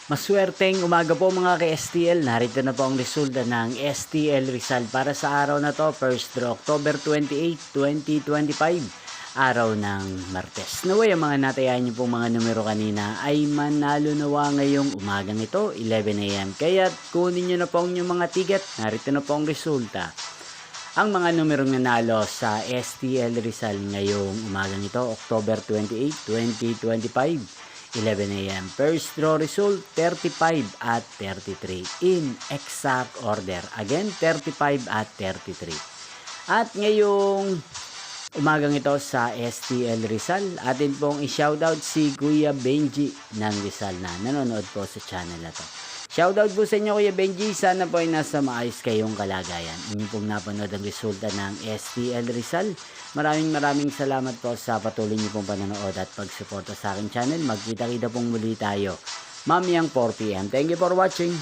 Maswerteng umaga po mga ka-STL. Narito na po ang resulta ng STL Rizal para sa araw na to, first draw October 28, 2025, araw ng Martes. Naway ang mga natayan niyo pong mga numero kanina ay manalo nawa ngayong umagang ito, 11 AM. Kaya kunin niyo na po ang inyong mga ticket. Narito na po ang resulta. Ang mga numerong nanalo sa STL Rizal ngayong umagang ito, October 28, 2025, 11 AM. First draw result, 35 at 33 in exact order. Again, 35 at 33. At ngayong umagang ito sa STL Rizal, atin pong i-shoutout si Kuya Benji ng Rizal na nanonood po sa channel na to. Shoutout po sa inyo Kuya Benji, sana po ay nasa maayos kayong kalagayan. Inyo pong napanood ang resulta ng STL Rizal. Maraming salamat po sa patuloy niyo pong panonood at pagsuporta sa aking channel. Magkita-kita pong muli tayo mamayang 4 PM. Thank you for watching.